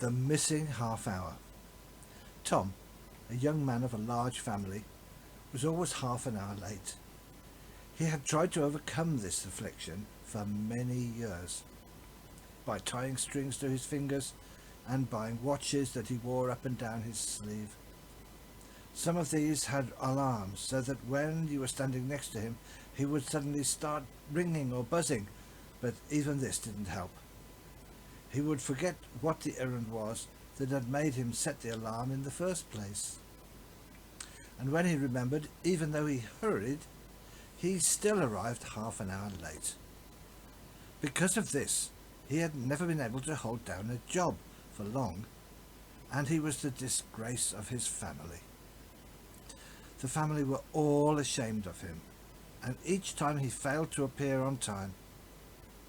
The missing half hour. Tom, a young man of a large family, was always half an hour late. He had tried to overcome this affliction for many years by tying strings to his fingers and buying watches that he wore up and down his sleeve. Some of these had alarms, so that when you were standing next to him, he would suddenly start ringing or buzzing, but even this didn't help. He would forget what the errand was that had made him set the alarm in the first place. And when he remembered, even though he hurried, he still arrived half an hour late. Because of this, he had never been able to hold down a job for long, and he was the disgrace of his family. The family were all ashamed of him, and each time he failed to appear on time,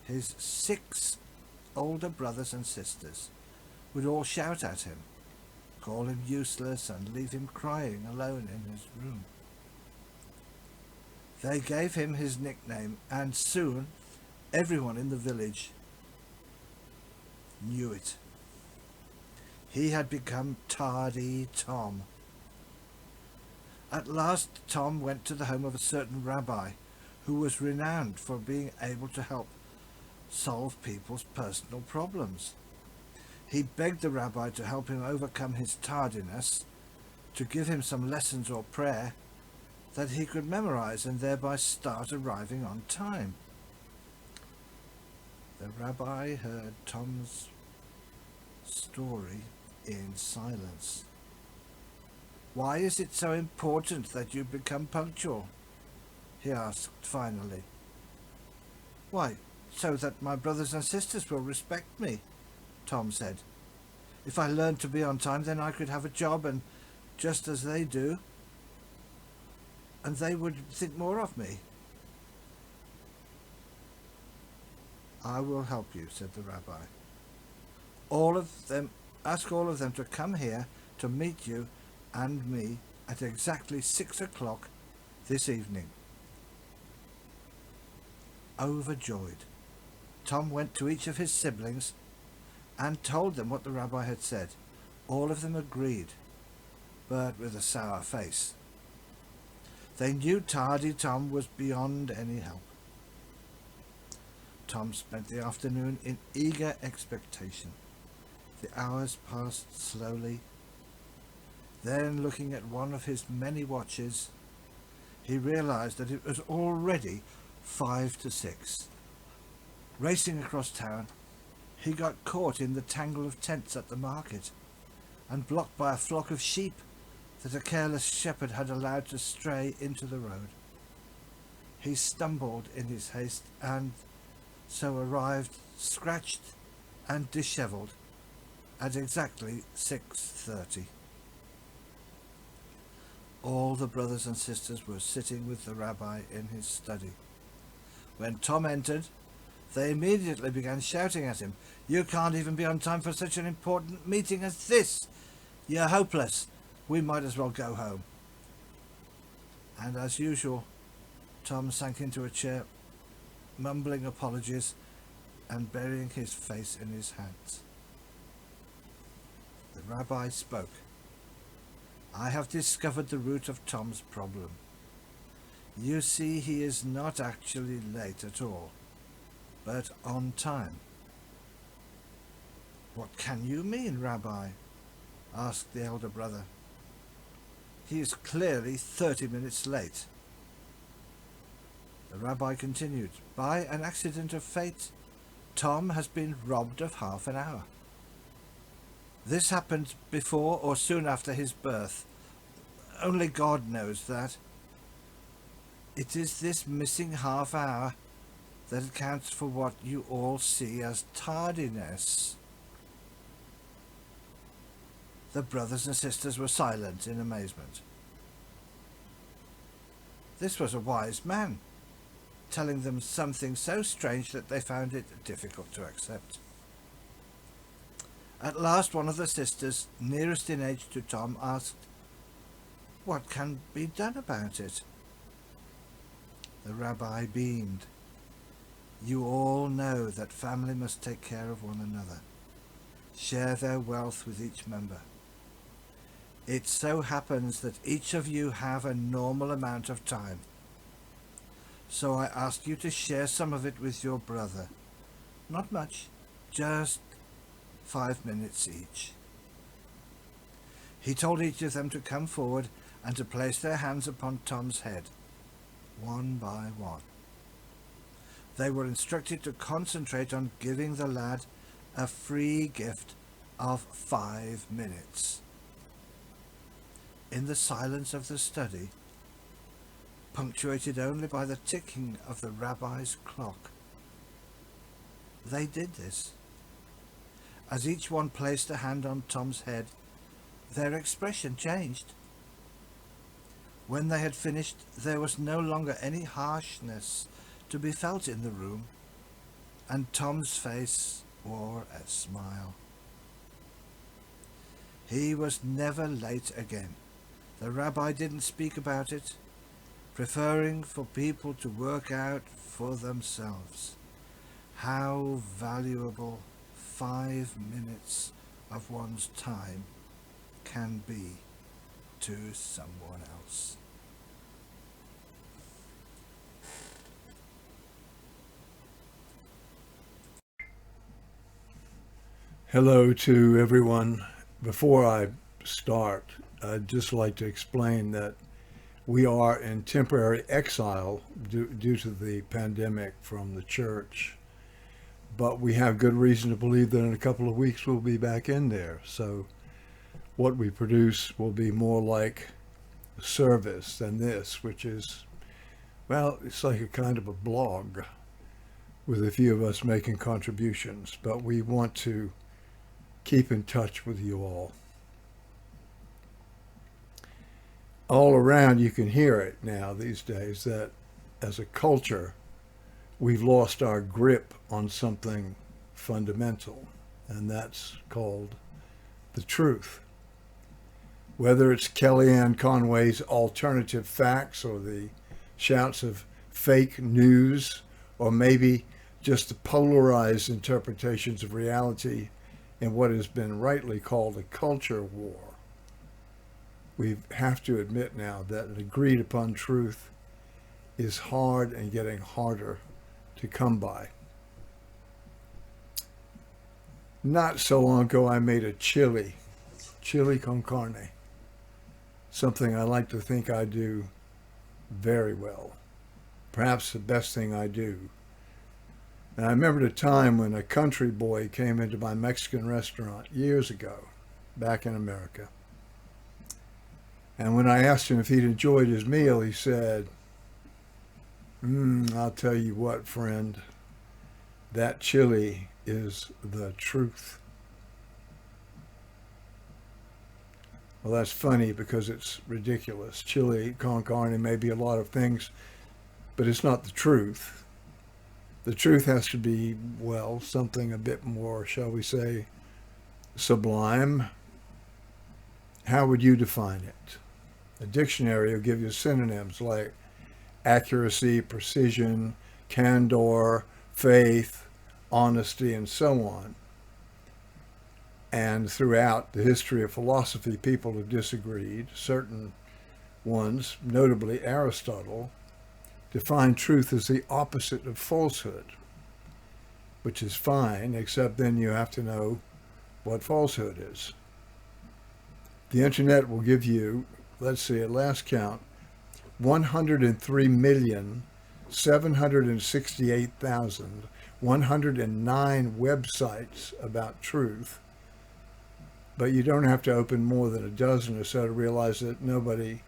his 6 older brothers and sisters would all shout at him, call him useless, and leave him crying alone in his room. They gave him his nickname, and soon everyone in the village knew it. He had become Tardy Tom. At last Tom went to the home of a certain rabbi who was renowned for being able to help solve people's personal problems. He begged the rabbi to help him overcome his tardiness, to give him some lessons or prayer that he could memorize and thereby start arriving on time. The rabbi heard Tom's story in silence. "Why is it so important that you become punctual?" he asked finally. "Why, so that my brothers and sisters will respect me," Tom said. "If I learned to be on time, then I could have a job, and just as they do, and they would think more of me." "I will help you," said the rabbi. Ask all of them to come here to meet you and me at exactly 6 o'clock this evening." Overjoyed, Tom went to each of his siblings and told them what the rabbi had said. All of them agreed, but with a sour face. They knew Tardy Tom was beyond any help. Tom spent the afternoon in eager expectation. The hours passed slowly. Then, looking at one of his many watches, he realized that it was already 5 to 6. Racing across town, he got caught in the tangle of tents at the market and blocked by a flock of sheep that a careless shepherd had allowed to stray into the road. He stumbled in his haste and so arrived scratched and dishevelled at exactly 6:30. All the brothers and sisters were sitting with the rabbi in his study. When Tom entered, they immediately began shouting at him, "You can't even be on time for such an important meeting as this. You're hopeless. We might as well go home." And as usual, Tom sank into a chair, mumbling apologies and burying his face in his hands. The rabbi spoke. "I have discovered the root of Tom's problem. You see, he is not actually late at all, but on time." "What can you mean, Rabbi?" asked the elder brother. "He is clearly 30 minutes late." The rabbi continued, "By an accident of fate, Tom has been robbed of half an hour. This happened before or soon after his birth. Only God knows that. It is this missing half hour that accounts for what you all see as tardiness." The brothers and sisters were silent in amazement. This was a wise man, telling them something so strange that they found it difficult to accept. At last one of the sisters, nearest in age to Tom, asked, "What can be done about it?" The rabbi beamed. "You all know that family must take care of one another. share their wealth with each member. It so happens that each of you have a normal amount of time. So I ask you to share some of it with your brother. Not much, just 5 minutes each. He told each of them to come forward and to place their hands upon Tom's head, one by one. They were instructed to concentrate on giving the lad a free gift of 5 minutes. In the silence of the study, punctuated only by the ticking of the rabbi's clock, they did this. As each one placed a hand on Tom's head, their expression changed. When they had finished, there was no longer any harshness to be felt in the room, and Tom's face wore a smile. He was never late again. The rabbi didn't speak about it, preferring for people to work out for themselves how valuable 5 minutes of one's time can be to someone else. Hello to everyone. Before I start, I'd just like to explain that we are in temporary exile due to the pandemic from the church, but we have good reason to believe that in a couple of weeks we'll be back in there. So what we produce will be more like a service than this, which is, well, it's like a kind of a blog with a few of us making contributions, but we want to keep in touch with you all. All around you can hear it now these days that as a culture we've lost our grip on something fundamental, and that's called the truth. Whether it's Kellyanne Conway's alternative facts or the shouts of fake news, or maybe just the polarized interpretations of reality in what has been rightly called a culture war, we have to admit now that an agreed upon truth is hard and getting harder to come by. Not so long ago I made a chili con carne, something I like to think I do very well, perhaps the best thing I do. And I remembered a time when a country boy came into my Mexican restaurant years ago, back in America. And when I asked him if he'd enjoyed his meal, he said, I'll tell you what, friend, that chili is the truth. Well, that's funny because it's ridiculous. Chili con carne may be a lot of things, but it's not the truth. The truth has to be, well, something a bit more, shall we say, sublime. How would you define it? A dictionary will give you synonyms like accuracy, precision, candor, faith, honesty, and so on. And throughout the history of philosophy, people have disagreed. Certain ones, notably Aristotle, define truth as the opposite of falsehood, which is fine, except then you have to know what falsehood is. The internet will give you, let's see, at last count, 103,768,109 websites about truth, but you don't have to open more than a dozen or so to realize that nobody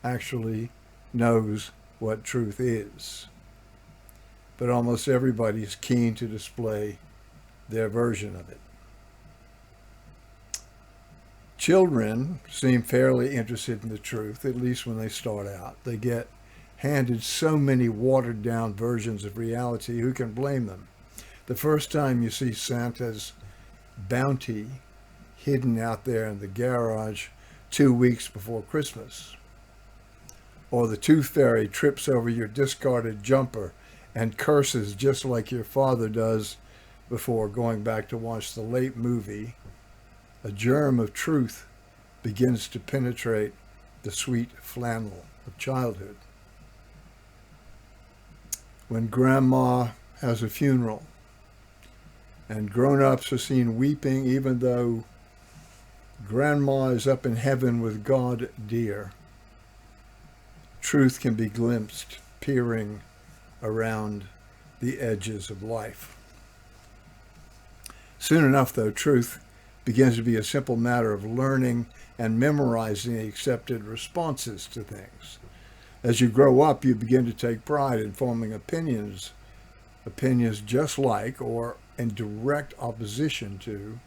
actually knows what truth is. But almost everybody is keen to display their version of it. Children seem fairly interested in the truth, at least when they start out. They get handed so many watered down versions of reality, who can blame them? The first time you see Santa's bounty hidden out there in the garage 2 weeks before Christmas, or the tooth fairy trips over your discarded jumper and curses just like your father does before going back to watch the late movie a germ of truth begins to penetrate the sweet flannel of childhood. When grandma has a funeral and grown-ups are seen weeping even though grandma is up in heaven with God dear, truth can be glimpsed peering around the edges of life. Soon enough, though, truth begins to be a simple matter of learning and memorizing the accepted responses to things. As you grow up, you begin to take pride in forming opinions just like or in direct opposition to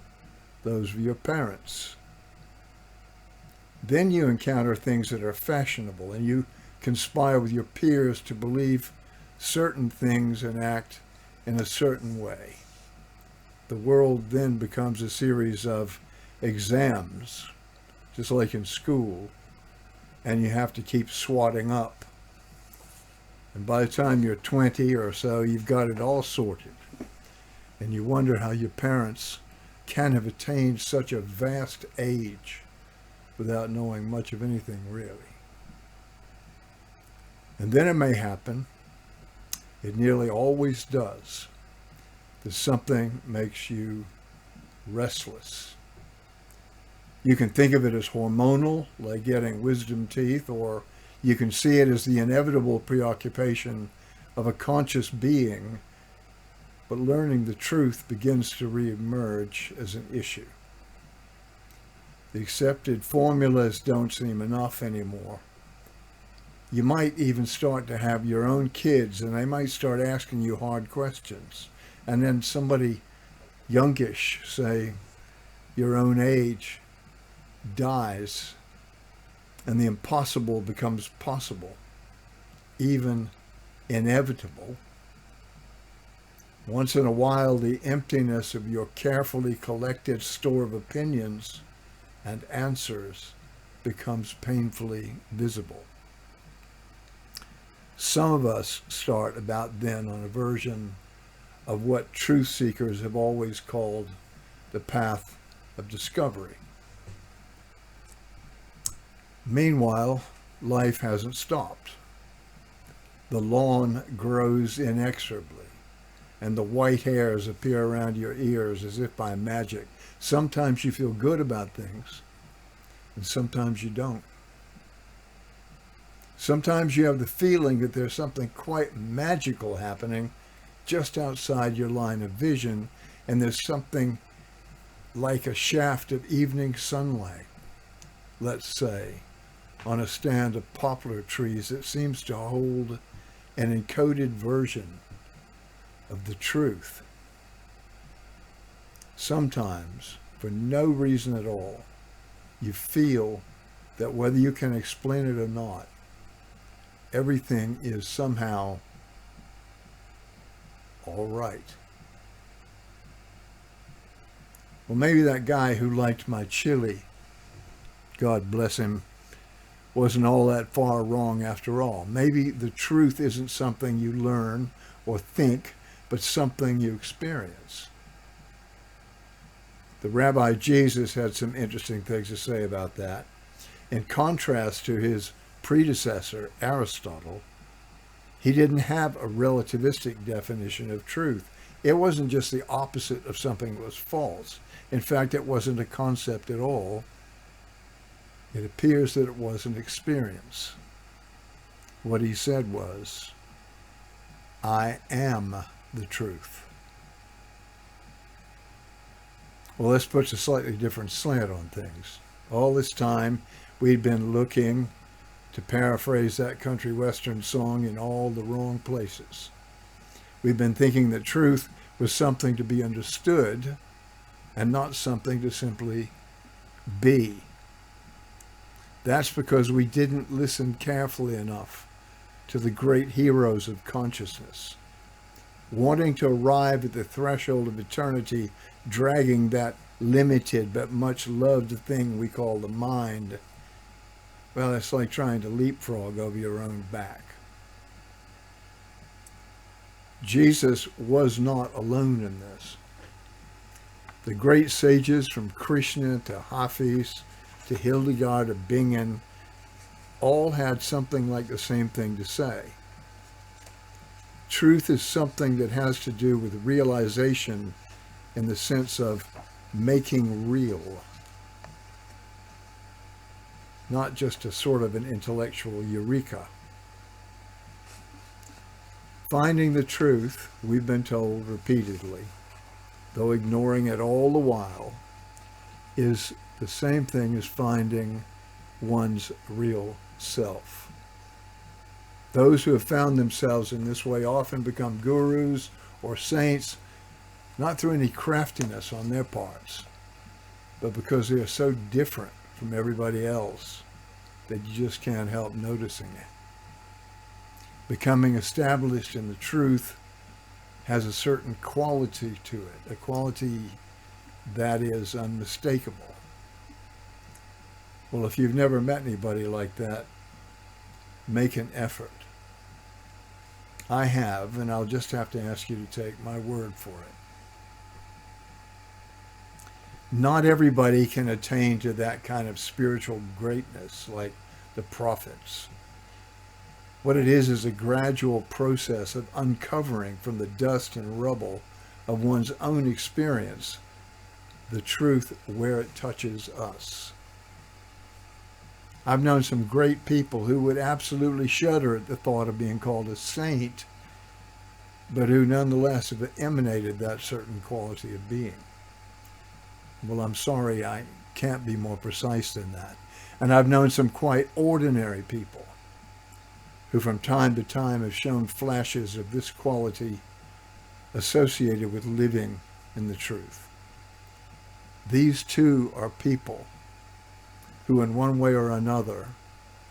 those of your parents. Then you encounter things that are fashionable, and you conspire with your peers to believe certain things and act in a certain way. The world then becomes a series of exams, just like in school, and you have to keep swatting up. And by the time you're 20 or so, you've got it all sorted. And you wonder how your parents can have attained such a vast age without knowing much of anything really. And then it may happen, it nearly always does, that something makes you restless. You can think of it as hormonal, like getting wisdom teeth, or you can see it as the inevitable preoccupation of a conscious being, but learning the truth begins to reemerge as an issue. The accepted formulas don't seem enough anymore. You might even start to have your own kids, and they might start asking you hard questions. And then somebody youngish, say your own age, dies, and the impossible becomes possible, even inevitable. Once in a while, the emptiness of your carefully collected store of opinions and answers becomes painfully visible. Some of us start about then on a version of what truth seekers have always called the path of discovery. Meanwhile, life hasn't stopped. The lawn grows inexorably, and the white hairs appear around your ears as if by magic. Sometimes you feel good about things, and sometimes you don't. Sometimes you have the feeling that there's something quite magical happening just outside your line of vision, and there's something like a shaft of evening sunlight, let's say, on a stand of poplar trees that seems to hold an encoded version of the truth. Sometimes, for no reason at all, you feel that whether you can explain it or not, everything is somehow all right. Well, maybe that guy who liked my chili, God bless him, wasn't all that far wrong after all. Maybe the truth isn't something you learn or think, but something you experience. The Rabbi Jesus had some interesting things to say about that. In contrast to his predecessor, Aristotle, he didn't have a relativistic definition of truth. It wasn't just the opposite of something that was false. In fact, it wasn't a concept at all. It appears that it was an experience. What he said was, I am the truth. Well, this puts a slightly different slant on things. All this time, we'd been looking, to paraphrase that country western song, in all the wrong places. We've been thinking that truth was something to be understood and not something to simply be. That's because we didn't listen carefully enough to the great heroes of consciousness. Wanting to arrive at the threshold of eternity, dragging that limited but much loved thing we call the mind, well, it's like trying to leapfrog over your own back. Jesus was not alone in this. The great sages from Krishna to Hafiz to Hildegard of Bingen all had something like the same thing to say. Truth is something that has to do with realization in the sense of making real, not just a sort of an intellectual eureka. Finding the truth, we've been told repeatedly, though ignoring it all the while, is the same thing as finding one's real self. Those who have found themselves in this way often become gurus or saints, not through any craftiness on their parts, but because they are so different from everybody else that you just can't help noticing it. Becoming established in the truth has a certain quality to it, a quality that is unmistakable. Well, if you've never met anybody like that, make an effort. I have, and I'll just have to ask you to take my word for it. Not everybody can attain to that kind of spiritual greatness like the prophets. What it is a gradual process of uncovering from the dust and rubble of one's own experience the truth where it touches us. I've known some great people who would absolutely shudder at the thought of being called a saint, but who nonetheless have emanated that certain quality of being. Well, I'm sorry, I can't be more precise than that. And I've known some quite ordinary people who from time to time have shown flashes of this quality associated with living in the truth. These too are people who in one way or another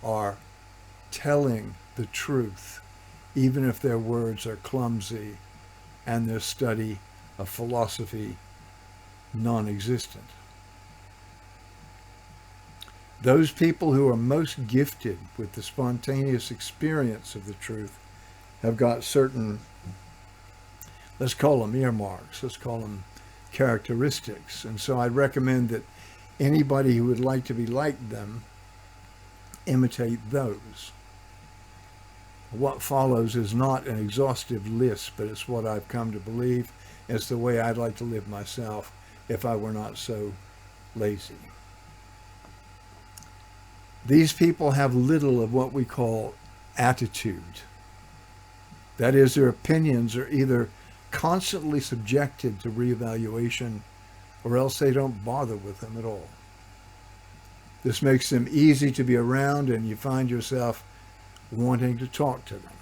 are telling the truth, even if their words are clumsy and their study of philosophy non-existent. Those people who are most gifted with the spontaneous experience of the truth have got certain, let's call them earmarks, let's call them characteristics. And so I'd recommend that anybody who would like to be like them imitate those. What follows is not an exhaustive list, but it's what I've come to believe. It's the way I'd like to live myself if I were not so lazy. These people have little of what we call attitude. That is, their opinions are either constantly subjected to reevaluation or else they don't bother with them at all. This makes them easy to be around and you find yourself wanting to talk to them.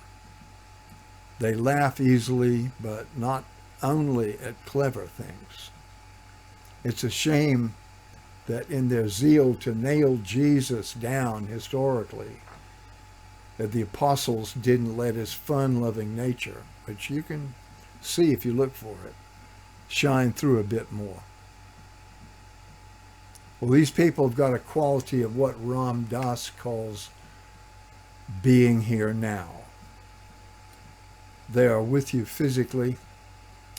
They laugh easily, but not only at clever things. It's a shame that in their zeal to nail Jesus down historically, that the apostles didn't let his fun-loving nature, which you can see if you look for it, shine through a bit more. Well, these people have got a quality of what Ram Dass calls being here now. They are with you physically,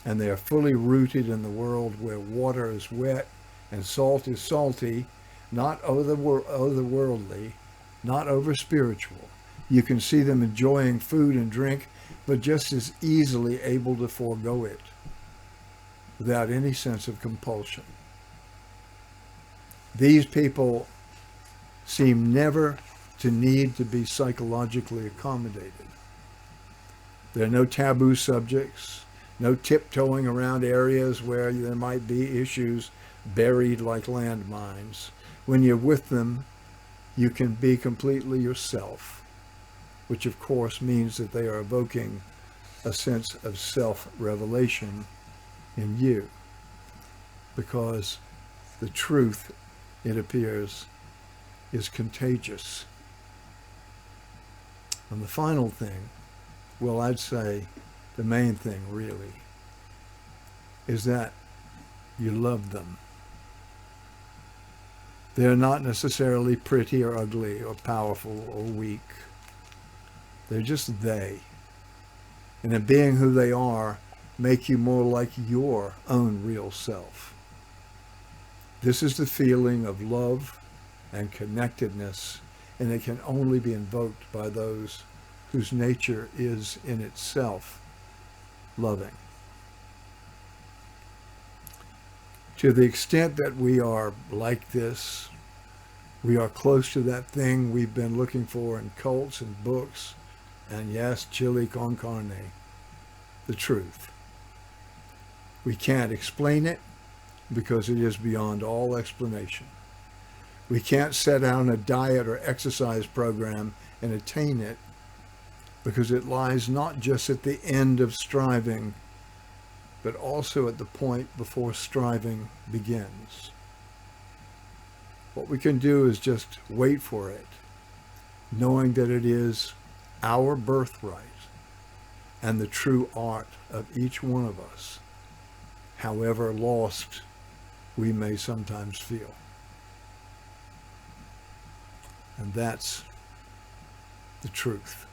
and they are fully rooted in the world where water is wet and salt is salty, not otherworldly, not over-spiritual. You can see them enjoying food and drink, but just as easily able to forego it without any sense of compulsion. These people seem never to need to be psychologically accommodated. There are no taboo subjects, no tiptoeing around areas where there might be issues buried like landmines. When you're with them, you can be completely yourself, which of course means that they are evoking a sense of self-revelation in you, because the truth, it appears, is contagious. And the final thing, well, I'd say the main thing really, is that you love them. They're not necessarily pretty or ugly or powerful or weak. They're just they. And in being who they are, make you more like your own real self. This is the feeling of love and connectedness, and it can only be invoked by those whose nature is in itself loving. To the extent that we are like this, we are close to that thing we've been looking for in cults and books, and yes, chili con carne, the truth. We can't explain it because it is beyond all explanation. We can't set out a diet or exercise program and attain it because it lies not just at the end of striving, but also at the point before striving begins. What we can do is just wait for it, knowing that it is our birthright and the true art of each one of us, however lost we may sometimes feel. And that's the truth.